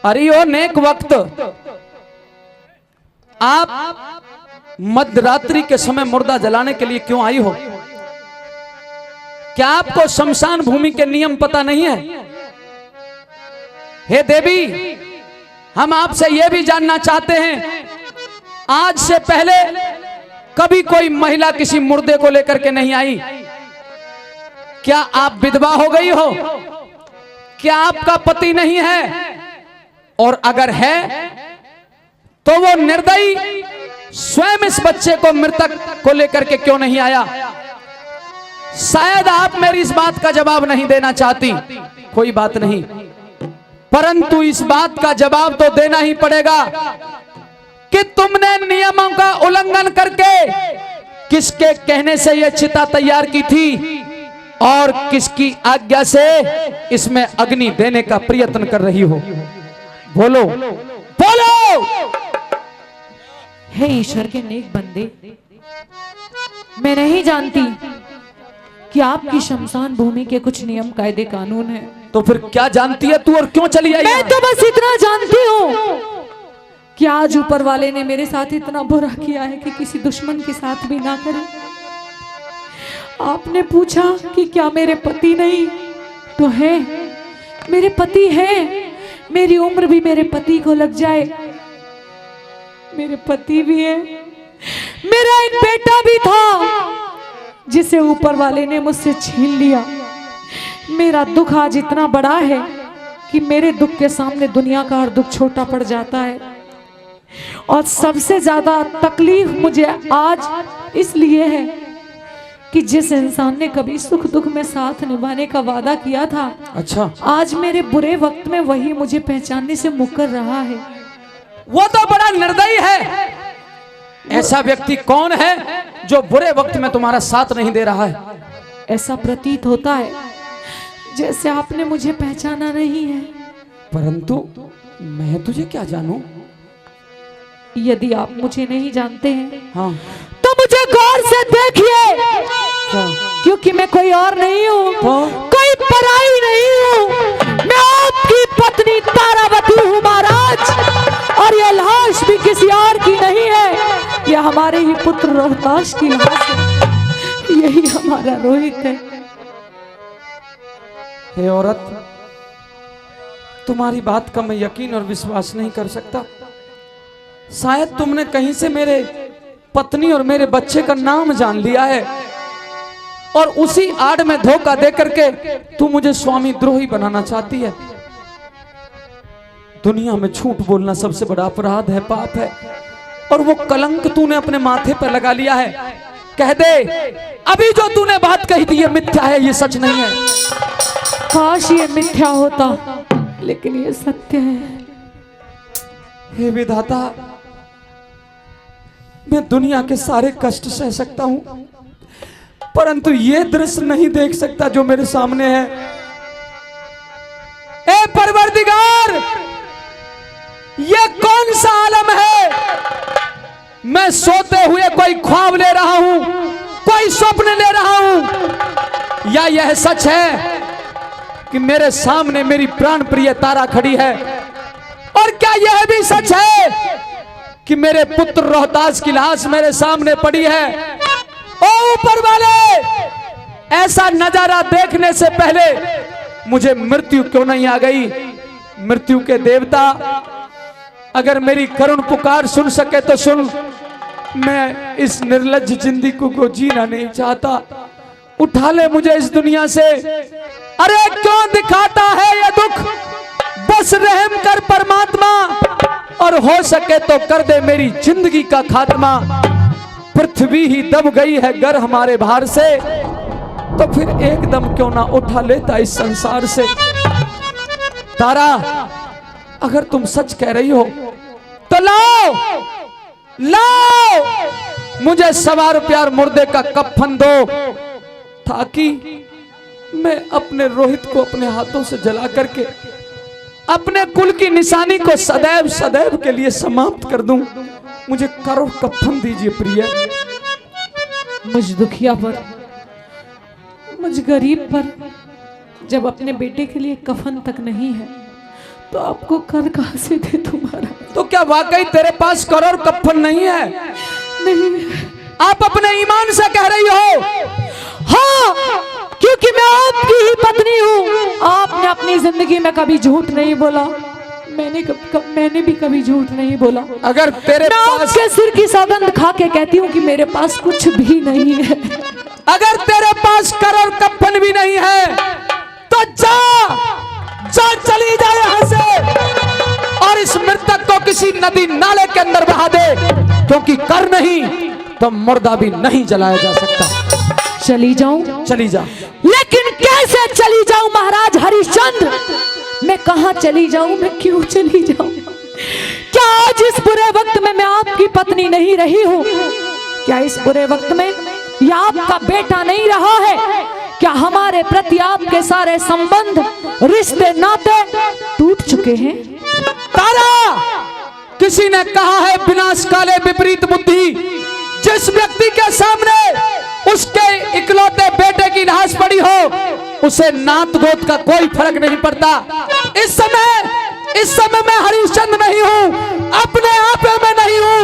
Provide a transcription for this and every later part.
अरे ओ नेक वक्त, आप मध्यरात्रि के समय मुर्दा जलाने के लिए क्यों आई हो? क्या आपको शमशान भूमि के नियम पता नहीं है? हे देवी, हम आपसे यह भी जानना चाहते हैं, आज से पहले कभी कोई महिला किसी मुर्दे को लेकर के नहीं आई। क्या आप विधवा हो गई हो? क्या आपका पति नहीं है? और अगर है तो वो निर्दयी स्वयं इस बच्चे को मृतक को लेकर के क्यों नहीं आया? शायद आप मेरी इस बात का जवाब नहीं देना चाहती, कोई बात नहीं, परंतु इस बात का जवाब तो देना ही पड़ेगा कि तुमने नियमों का उल्लंघन करके किसके कहने से यह चिता तैयार की थी और किसकी आज्ञा से इसमें अग्नि देने का प्रयत्न कर रही हो? बोलो बोलो। हे ईश्वर के नेक बंदे, मैं नहीं जानती कि आपकी शमशान भूमि के कुछ नियम कायदे कानून है। तो फिर क्या जानती है तू और क्यों चली आई? मैं तो बस इतना जानती हूँ कि आज ऊपर वाले ने मेरे साथ इतना बुरा किया है कि किसी दुश्मन के साथ भी ना करे। आपने पूछा कि क्या मेरे पति नहीं? तो है, मेरे पति है। मेरी उम्र भी मेरे पति को लग जाए, मेरे पति भी है। मेरा एक बेटा भी था जिसे ऊपर वाले ने मुझसे छीन लिया। मेरा दुख आज इतना बड़ा है कि मेरे दुख के सामने दुनिया का हर दुख छोटा पड़ जाता है। और सबसे ज्यादा तकलीफ मुझे आज इसलिए है कि जिस इंसान ने कभी सुख दुख में साथ निभाने का वादा किया था, अच्छा, आज मेरे बुरे वक्त में वही मुझे पहचानने से मुकर रहा है। वो तो बड़ा निर्दयी है। ऐसा व्यक्ति कौन है जो बुरे वक्त में तुम्हारा साथ नहीं दे रहा है? ऐसा प्रतीत होता है जैसे आपने मुझे पहचाना नहीं है। परंतु मैं तुझे क्या जानूं? यदि आप मुझे नहीं जानते हैं, हाँ, तो मुझे गौर से देखिए, क्योंकि मैं कोई और नहीं हूँ, कोई पराई नहीं हूँ। मैं आपकी पत्नी तारावती हूँ महाराज, और ये लाश भी किसी और की नहीं है, यह हमारे ही पुत्र रोहताश की लाश है। यही हमारा रोहित है। हे औरत, तुम्हारी बात का मैं यकीन और विश्वास नहीं कर सकता। शायद तुमने कहीं से मेरे पत्नी और मेरे बच्चे का नाम जान लिया है और उसी आड़ में धोखा दे करके तू मुझे स्वामी द्रोही बनाना चाहती है। दुनिया में झूठ बोलना सबसे बड़ा अपराध है, पाप है, और वो कलंक तूने अपने माथे पर लगा लिया है। कह दे, अभी जो तूने बात कही थी ये मिथ्या है, ये सच नहीं है। काश ये मिथ्या होता, लेकिन ये सत्य है। हे विधाता, मैं दुनिया के सारे कष्ट सह सकता हूं, परंतु ये दृश्य नहीं देख सकता जो मेरे सामने है। ए परवरदिगार, ये कौन सा आलम है? मैं सोते हुए कोई ख्वाब ले रहा हूं, कोई स्वप्न ले रहा हूं, या यह सच है कि मेरे सामने मेरी प्राण प्रिय तारा खड़ी है? और क्या यह भी सच है कि मेरे पुत्र रोहतास की लाश मेरे सामने पड़ी है? ओ ऊपर वाले, ऐसा नजारा देखने से पहले मुझे मृत्यु क्यों नहीं आ गई? मृत्यु के देवता, अगर मेरी करुण पुकार सुन सके तो सुन। मैं इस निर्लज्ज जिंदगी को जीना नहीं चाहता। उठा ले मुझे इस दुनिया से। अरे क्यों दिखाता है ये दुख? बस रहम कर परमात्मा, और हो सके तो कर दे मेरी जिंदगी का खात्मा। पृथ्वी ही दब गई है गर हमारे भार से, तो फिर एकदम क्यों ना उठा लेता इस संसार से। तारा, अगर तुम सच कह रही हो तो लाओ लाओ मुझे सवार प्यार मुर्दे का कफन दो, ताकि मैं अपने रोहित को अपने हाथों से जला करके अपने कुल की निशानी को सदैव सदैव के लिए समाप्त कर दूं। मुझे करो कफन दीजिए प्रिय। मुझ दुखिया पर, मुझ गरीब पर जब अपने बेटे के लिए कफन तक नहीं है, तो आपको कर कहां से दे तुम्हारा? तो क्या वाकई तेरे पास कर और कफन नहीं है? नहीं। आप अपने ईमान से कह रही हो? हाँ, क्योंकि मैं आपकी ही पत्नी हूँ। आपने अपनी जिंदगी में कभी झूठ नहीं बोला, मैंने भी कभी झूठ नहीं बोला। अगर तेरे पास आपके सिर की सौगंध खा के कहती हूँ कि मेरे पास कुछ भी नहीं है। अगर तेरे पास कर और कफन भी नहीं है तो जा चली जा यहाँ से और इस मृतक को किसी नदी नाले के अंदर बहा दे, क्योंकि कर नहीं तो मुर्दा भी नहीं जलाया जा सकता। चली जाऊं? चली जा। लेकिन कैसे चली जाऊं महाराज हरिश्चंद्र? मैं कहां चली जाऊं? मैं क्यों चली जाऊं? क्या आज इस बुरे वक्त में मैं आपकी पत्नी नहीं रही हूं? क्या इस बुरे वक्त में या आपका बेटा नहीं रहा है? क्या हमारे प्रति आपके सारे संबंध, रिश्ते, नाते टूट चुके हैं? तारा, किसी ने कहा है विनाश काले विपरीत बुद्धि। जिस व्यक्ति के सामने उसके इकलौते बेटे की लाश पड़ी हो उसे नात गोत का कोई फर्क नहीं पड़ता। इस समय मैं हरिश्चंद्र नहीं हूँ, अपने आप में नहीं हूँ,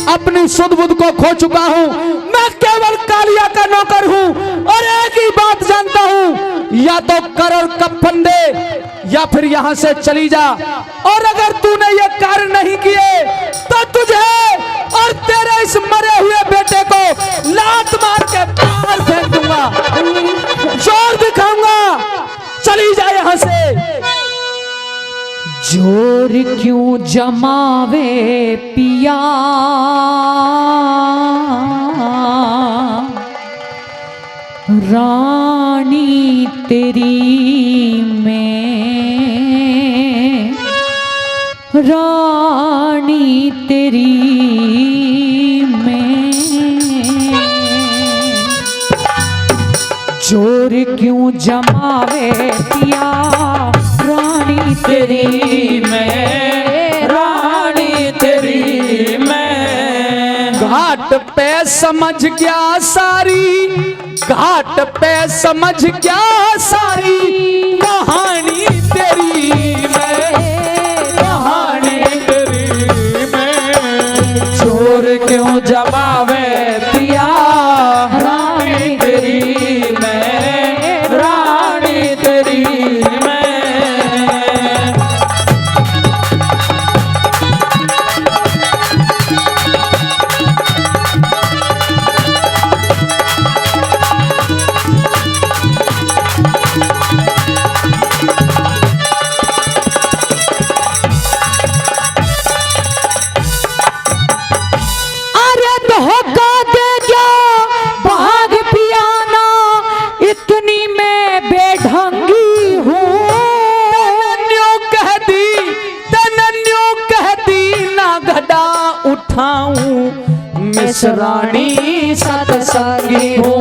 अपनी सुध बुध को खो चुका हूँ। मैं केवल कालिया का नौकर हूँ और एक ही बात जानता हूँ, या तो कर और कफन दे या फिर यहाँ से चली जा। और अगर तूने ये कार्य नहीं किए तो तुझे और तेरे इस मरे हुए बेटे को लात मार के बाहर फेंक दूंगा, जोर दिखाऊंगा। चली जा यहाँ से। जोर क्यों जमावे पिया, रानी तेरी में, रानी तेरी में। जोर क्यों जमावे पिया, रानी तेरी में, रानी तेरी में। घाट पे समझ गया सारी, घाट पे समझ गया सारी कहानी तेरी में, कहानी तेरी में। जोर क्यों जमावे पिया, रानी तेरी में, रानी तेरी में। रानी सतसंगी हूँ,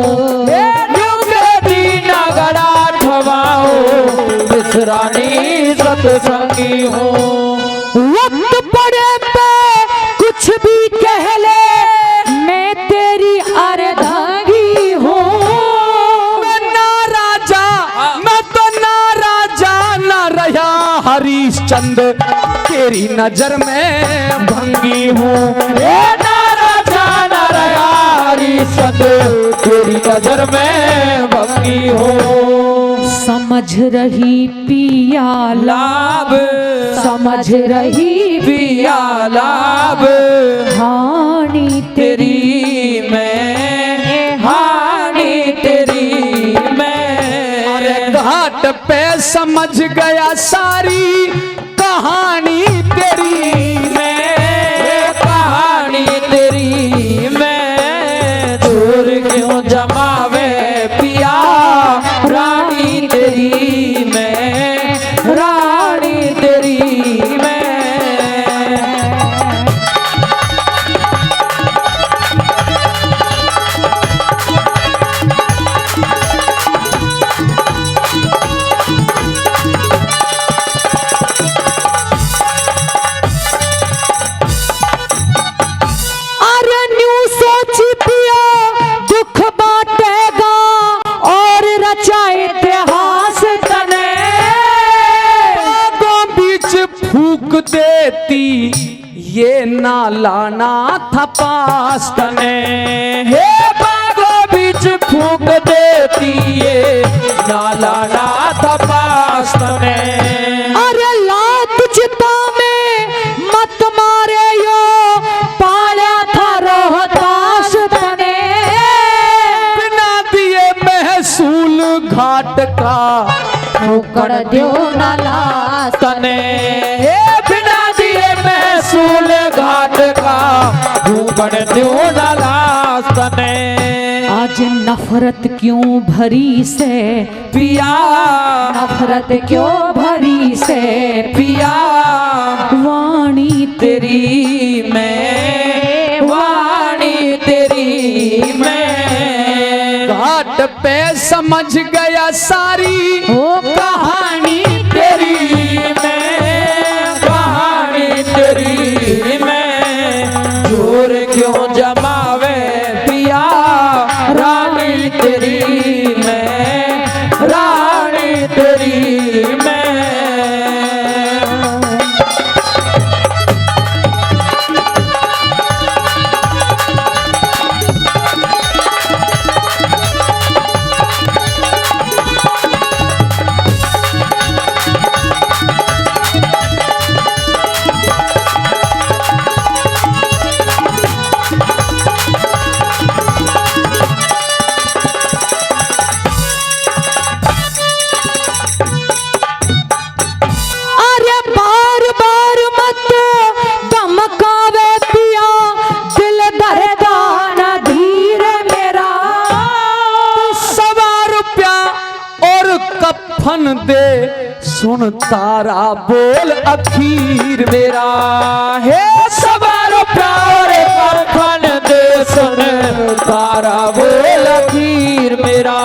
रानी सतसंगी हूँ। वक्त पड़े पे कुछ भी कह ले, मैं तेरी अर्धांगी हूँ। ना राजा, मैं तो ना राजा ना रहा हरिश्चंद्र, तेरी नजर में भंगी हूँ। तेरी नजर में भंगी हो। समझ रही पिया लाभ, समझ रही पिया लाभ, हानि तेरी में, हानि तेरी में। अरे घाट पे समझ गया सारी कहानी तेरी में, कहानी तेरी में। क्यों जमावे पिया, रानी तेरी में, रानी तेरी में। देती ये ना लाना था पास तने। हे बागों बीच फूक देती ये ना लाना था पास तने। अरे लात चिता में मत मारे यो पाला था रोहतास तने। बिना दिए महसूल घाट का ठोकर दो ना लास तने। बिना दिए महसूल घाट का ठोकर दो ना लास तने। आज नफरत क्यों भरी से पिया, नफरत क्यों भरी से पिया वाणी तेरी मैं, वाणी तेरी मैं। घाट पे समझ गया सारी कहानी तेरी मैं, कहानी तेरी मैं। जोर क्यों जमावे पिया रानी तेरी मैं, रानी तेरी मैं। कफन दे सुन तारा बोल अखीर मेरा। हे सवारो प्यार कफन दे सुन तारा बोल अखीर मेरा।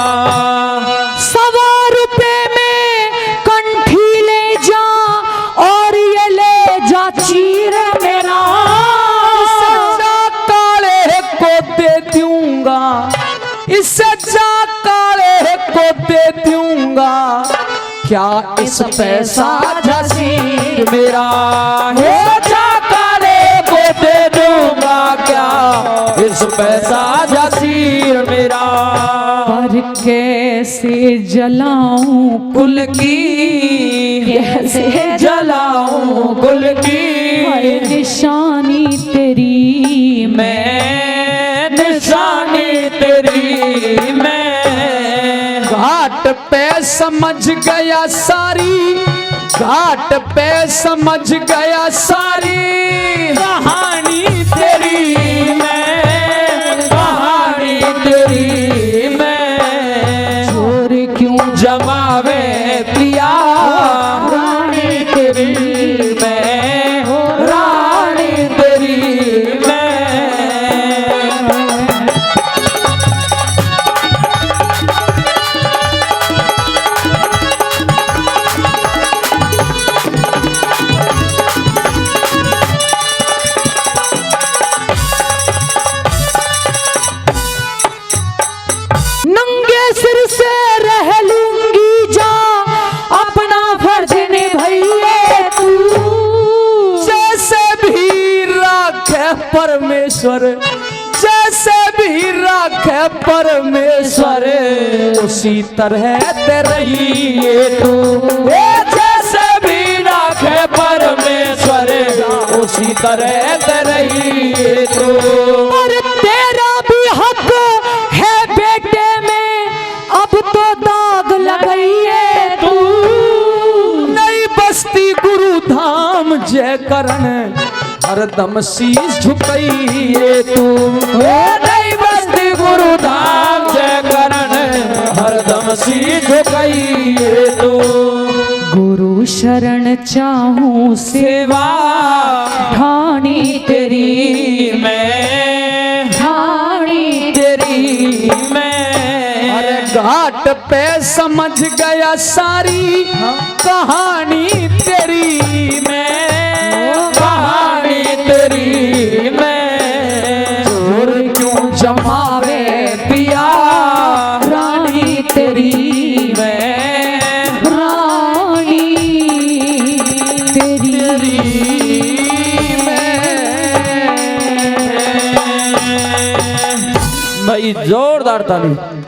100 रुपए में कंठी ले जा और ये ले जा चीर मेरा। सच्चा काले को दे दूंगा, इससे जा काले को दे दूंगा। क्या इस पैसा जसीर मेरा। हे जा काले को दे दूंगा, क्या इस पैसा जसीर मेरा। पर कैसे जलाऊं कुल की, कैसे जलाऊं कुल की। निशानी तेरी मैं, निशानी तेरी मैं। घाट पे समझ गया सारी, घाट पे समझ गया सारी कहानी तेरी मैं, कहानी तेरी मैं। जोर क्यों जमावे पिया रानी तेरी मैं, रानी तेरी मैं। परमेश्वर जैसे भी राखे परमेश्वर, उसी तरह ते रहिए तू। जैसे भी राखे परमेश्वर, उसी तरह ते रहिए तू। पर तेरा भी हक है बेटे में, अब तो दाग लगाइए तू। नई बस्ती गुरु धाम जय करण हरदम शीश झुकाइए तू। नई बस्ती गुरु धाम जय करण हरदम शीश झुकाइए तू। गुरु शरण चाहूं सेवा ठानी तेरी मैं, ठानी तेरी मैं। अरे घाट पे समझ गया सारी कहानी तेरी मैं, कहानी तेरी मैं। जोर क्यों जमावे पिया रानी तेरी मैं, रानी तेरी भाई जोरदार ताली।